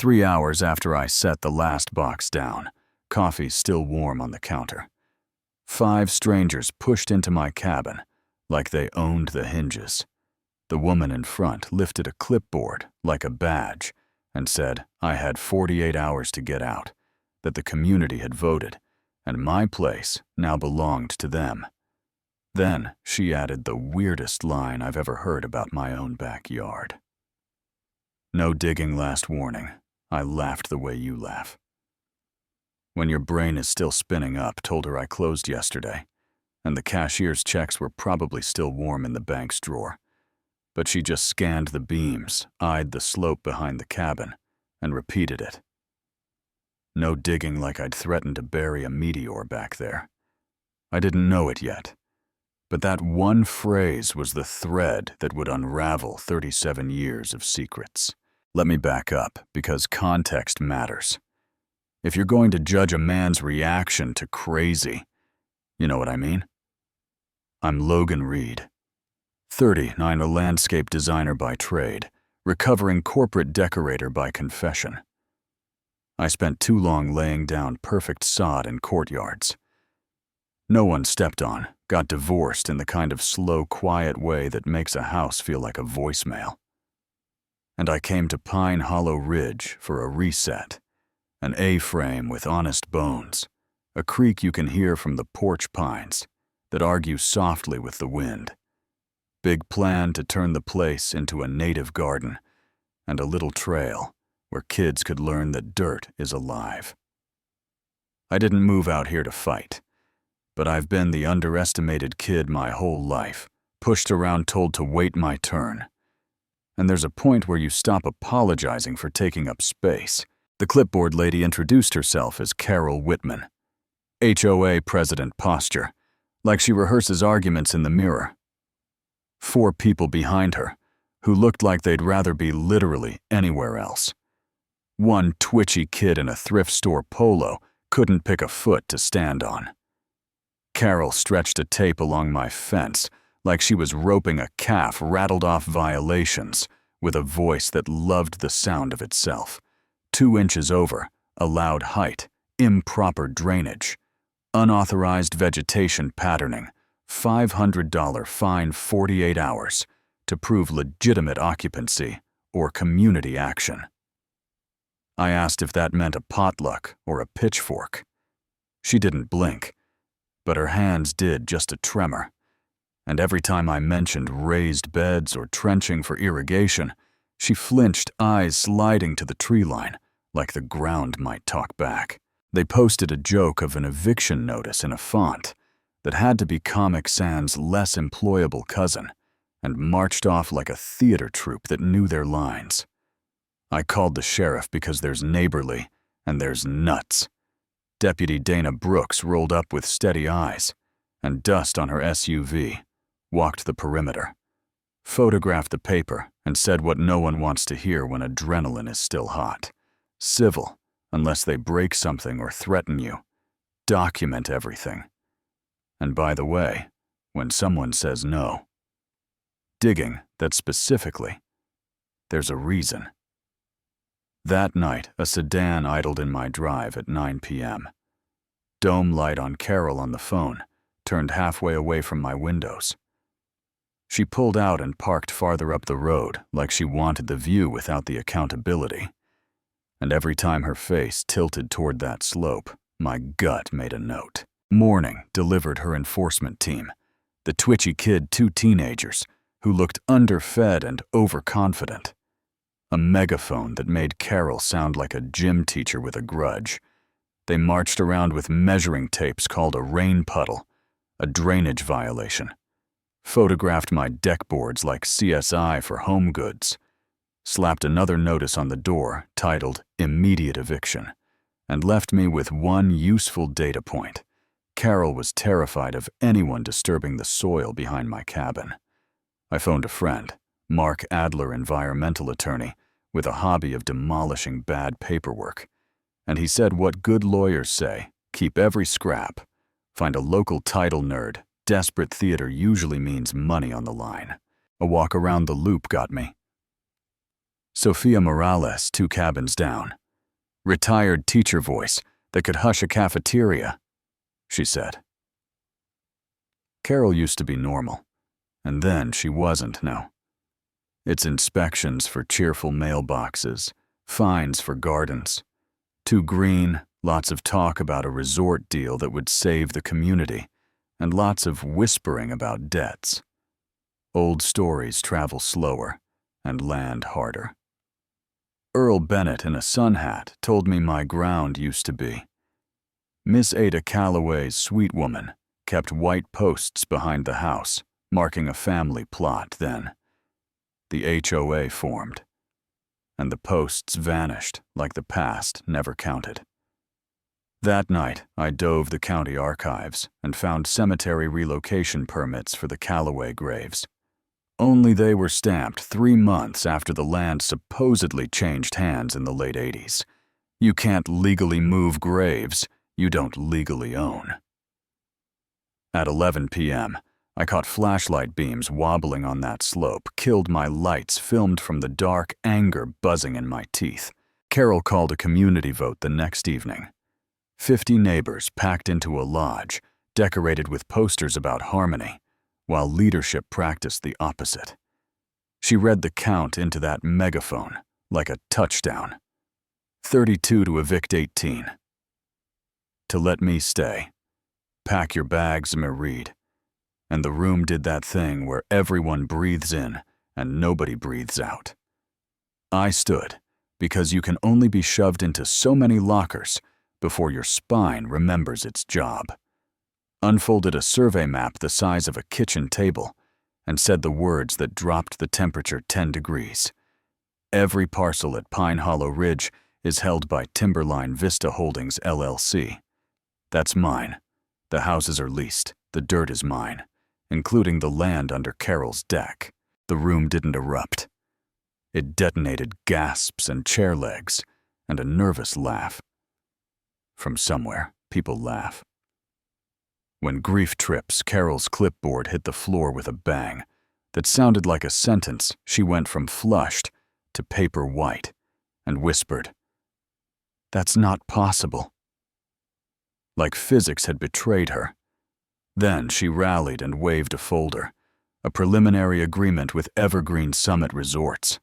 3 hours after I set the last box down, coffee still warm on the counter. 5 strangers pushed into my cabin like they owned the hinges. The woman in front lifted a clipboard like a badge and said I had 48 hours to get out, that the community had voted, and my place now belonged to them. Then she added the weirdest line I've ever heard about my own backyard. "No digging last warning." I laughed the way you laugh. "When your brain is still spinning up," told her I closed yesterday, and the cashier's checks were probably still warm in the bank's drawer. But she just scanned the beams, eyed the slope behind the cabin, and repeated it. No digging like I'd threatened to bury a meteor back there. I didn't know it yet, but that one phrase was the thread that would unravel 37 years of secrets. Let me back up, because context matters. If you're going to judge a man's reaction to crazy, you know what I mean? I'm Logan Reed, 30, I'm a landscape designer by trade, recovering corporate decorator by confession. I spent too long laying down perfect sod in courtyards. No one stepped on, got divorced in the kind of slow, quiet way that makes a house feel like a voicemail. And I came to Pine Hollow Ridge for a reset, an A-frame with honest bones, a creak you can hear from the porch pines that argue softly with the wind. Big plan to turn the place into a native garden and a little trail where kids could learn that dirt is alive. I didn't move out here to fight, but I've been the underestimated kid my whole life, pushed around told to wait my turn. And there's a point where you stop apologizing for taking up space. The clipboard lady introduced herself as Carol Whitman. HOA president posture, like she rehearses arguments in the mirror. 4 people behind her, who looked like they'd rather be literally anywhere else. One twitchy kid in a thrift store polo couldn't pick a foot to stand on. Carol stretched a tape along my fence like she was roping a calf rattled off violations with a voice that loved the sound of itself. 2 inches over, allowed height, improper drainage, unauthorized vegetation patterning, $500 fine 48 hours to prove legitimate occupancy or community action. I asked if that meant a potluck or a pitchfork. She didn't blink, but her hands did just a tremor. And every time I mentioned raised beds or trenching for irrigation, she flinched, eyes sliding to the tree line, like the ground might talk back. They posted a joke of an eviction notice in a font that had to be Comic Sans' less employable cousin, and marched off like a theater troupe that knew their lines. I called the sheriff because there's neighborly and there's nuts. Deputy Dana Brooks rolled up with steady eyes and dust on her SUV, walked the perimeter, photographed the paper, and said what no one wants to hear when adrenaline is still hot. Civil, unless they break something or threaten you. Document everything. And by the way, when someone says no, digging that specifically, there's a reason. That night, a sedan idled in my drive at 9 p.m. Dome light on Carol on the phone, turned halfway away from my windows. She pulled out and parked farther up the road like she wanted the view without the accountability. And every time her face tilted toward that slope, my gut made a note. Morning delivered her enforcement team, the twitchy kid, 2 teenagers, who looked underfed and overconfident. A megaphone that made Carol sound like a gym teacher with a grudge. They marched around with measuring tapes called a rain puddle, a drainage violation. Photographed my deck boards like CSI for home goods. Slapped another notice on the door titled Immediate Eviction, and left me with one useful data point. Carol was terrified of anyone disturbing the soil behind my cabin. I phoned a friend, Mark Adler, environmental attorney, with a hobby of demolishing bad paperwork. And he said what good lawyers say, keep every scrap. Find a local title nerd. Desperate theater usually means money on the line. A walk around the loop got me. Sophia Morales, 2 cabins down. Retired teacher voice that could hush a cafeteria, she said. Carol used to be normal, and then she wasn't, no. It's inspections for cheerful mailboxes, fines for gardens. Too green, lots of talk about a resort deal that would save the community, and lots of whispering about debts. Old stories travel slower and land harder. Earl Bennett in a sun hat told me my ground used to be. Miss Ada Calloway's sweet woman kept white posts behind the house, marking a family plot then. The HOA formed, and the posts vanished like the past never counted. That night, I dove the county archives and found cemetery relocation permits for the Calloway graves. Only they were stamped 3 months after the land supposedly changed hands in the late 80s. You can't legally move graves you don't legally own. At 11 p.m., I caught flashlight beams wobbling on that slope, killed my lights, filmed from the dark, anger buzzing in my teeth. Carol called a community vote the next evening. 50 neighbors packed into a lodge, decorated with posters about harmony, while leadership practiced the opposite. She read the count into that megaphone like a touchdown. 32 to evict 18. To let me stay. Pack your bags, Mareed. And the room did that thing where everyone breathes in and nobody breathes out. I stood because you can only be shoved into so many lockers before your spine remembers its job. Unfolded a survey map the size of a kitchen table and said the words that dropped the temperature 10 degrees. Every parcel at Pine Hollow Ridge is held by Timberline Vista Holdings, LLC. That's mine. The houses are leased. The dirt is mine, including the land under Carol's deck. The room didn't erupt. It detonated gasps and chair legs and a nervous laugh. From somewhere, people laugh. When grief trips, Carol's clipboard hit the floor with a bang that sounded like a sentence. She went from flushed to paper white and whispered, "That's not possible." Like physics had betrayed her. Then she rallied and waved a folder, a preliminary agreement with Evergreen Summit Resorts.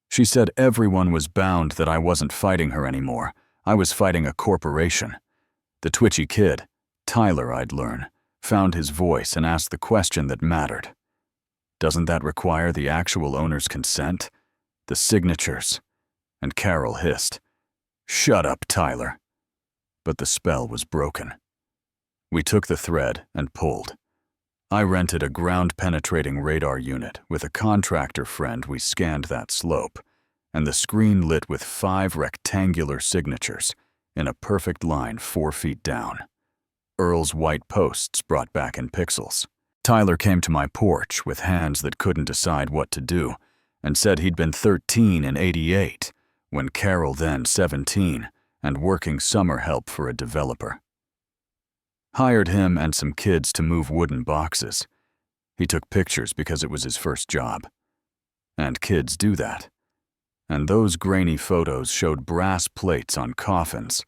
She said everyone was bound that I wasn't fighting her anymore. I was fighting a corporation. The twitchy kid, Tyler, I'd learn, found his voice and asked the question that mattered. Doesn't that require the actual owner's consent? The signatures? And Carol hissed, "Shut up, Tyler." But the spell was broken. We took the thread and pulled. I rented a ground-penetrating radar unit with a contractor friend. We scanned that slope, and the screen lit with 5 rectangular signatures in a perfect line 4 feet down. Earl's white posts brought back in pixels. Tyler came to my porch with hands that couldn't decide what to do and said he'd been 13 in '88, when Carol, then 17, and working summer help for a developer. Hired him and some kids to move wooden boxes. He took pictures because it was his first job. And kids do that. And those grainy photos showed brass plates on coffins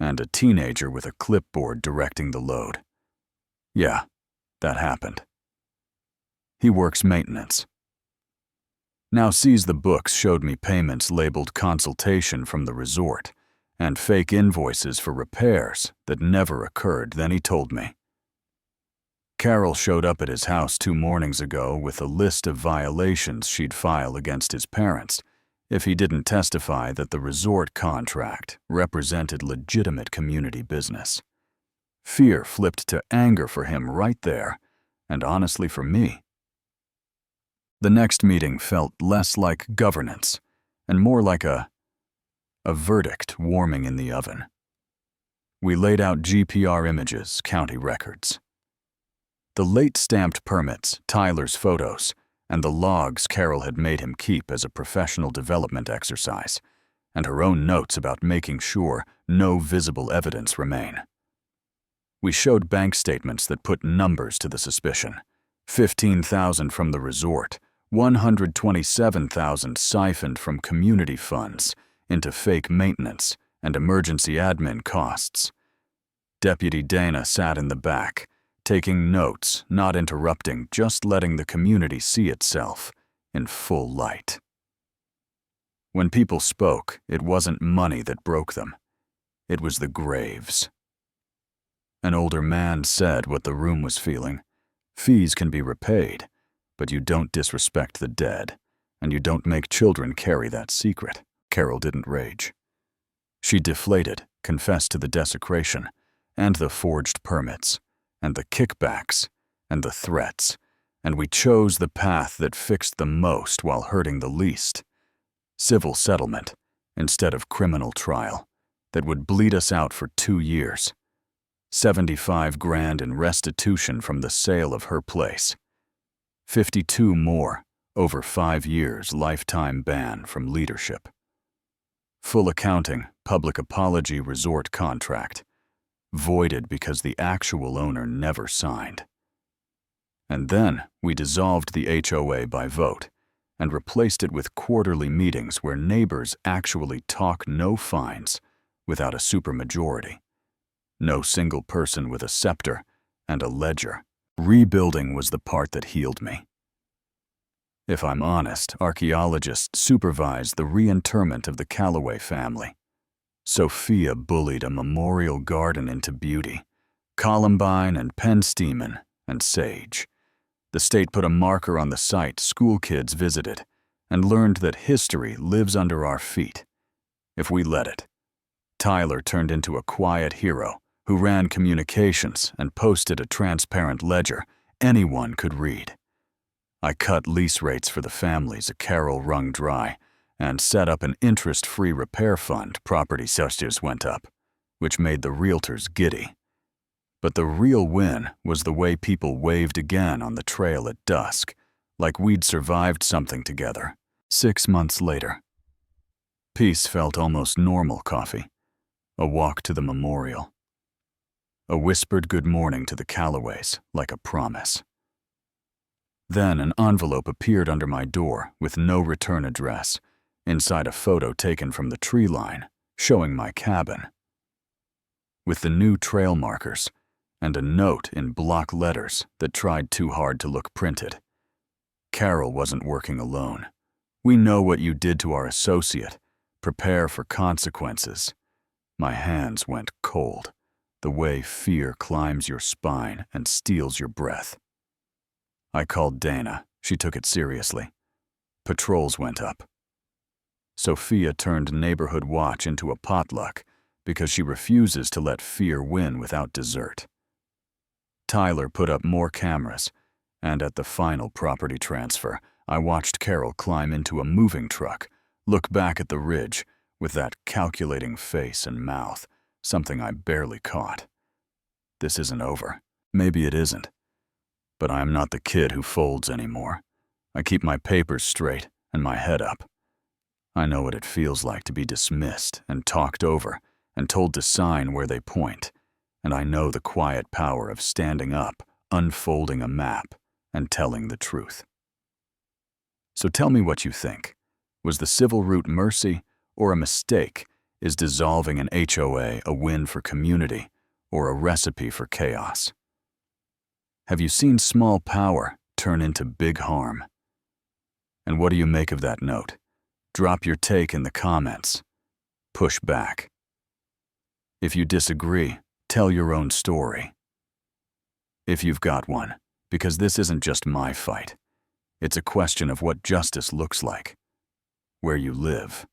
and a teenager with a clipboard directing the load. Yeah, that happened. He works maintenance. Now sees the books showed me payments labeled consultation from the resort and fake invoices for repairs that never occurred. Then he told me. Carol showed up at his house 2 mornings ago with a list of violations she'd file against his parents if he didn't testify that the resort contract represented legitimate community business. Fear flipped to anger for him right there, and honestly for me. The next meeting felt less like governance and more like a verdict warming in the oven. We laid out GPR images, county records. The late stamped permits, Tyler's photos, and the logs Carol had made him keep as a professional development exercise, and her own notes about making sure no visible evidence remain. We showed bank statements that put numbers to the suspicion. $15,000 from the resort, $127,000 siphoned from community funds into fake maintenance and emergency admin costs. Deputy Dana sat in the back, taking notes, not interrupting, just letting the community see itself in full light. When people spoke, it wasn't money that broke them. It was the graves. An older man said what the room was feeling. Fees can be repaid, but you don't disrespect the dead, and you don't make children carry that secret. Carol didn't rage. She deflated, confessed to the desecration, and the forged permits, and the kickbacks, and the threats, and we chose the path that fixed the most while hurting the least. Civil settlement, instead of criminal trial, that would bleed us out for 2 years. 75 grand in restitution from the sale of her place. 52 more over 5 years lifetime ban from leadership. Full accounting, public apology resort contract, voided because the actual owner never signed. And then we dissolved the HOA by vote and replaced it with quarterly meetings where neighbors actually talk no fines without a supermajority. No single person with a scepter and a ledger. Rebuilding was the part that healed me. If I'm honest, archaeologists supervised the reinterment of the Calloway family. Sophia bullied a memorial garden into beauty. Columbine and Penstemon and sage. The state put a marker on the site school kids visited and learned that history lives under our feet, if we let it. Tyler turned into a quiet hero who ran communications and posted a transparent ledger anyone could read. I cut lease rates for the families Carol wrung dry and set up an interest-free repair fund. Property taxes went up, which made the realtors giddy. But the real win was the way people waved again on the trail at dusk, like we'd survived something together. 6 months later, peace felt almost normal coffee, a walk to the memorial, a whispered good morning to the Calloways like a promise. Then an envelope appeared under my door with no return address, inside a photo taken from the tree line showing my cabin. With the new trail markers and a note in block letters that tried too hard to look printed. Carol wasn't working alone. We know what you did to our associate. Prepare for consequences. My hands went cold, the way fear climbs your spine and steals your breath. I called Dana. She took it seriously. Patrols went up. Sophia turned neighborhood watch into a potluck because she refuses to let fear win without dessert. Tyler put up more cameras, and at the final property transfer, I watched Carol climb into a moving truck, look back at the ridge with that calculating face and mouth, something I barely caught. This isn't over. Maybe it isn't. But I am not the kid who folds anymore. I keep my papers straight and my head up. I know what it feels like to be dismissed and talked over and told to sign where they point, and I know the quiet power of standing up, unfolding a map, and telling the truth. So tell me what you think. Was the civil route mercy or a mistake? Is dissolving an HOA a win for community or a recipe for chaos? Have you seen small power turn into big harm? And what do you make of that note? Drop your take in the comments. Push back. If you disagree, tell your own story. If you've got one, because this isn't just my fight. It's a question of what justice looks like, where you live.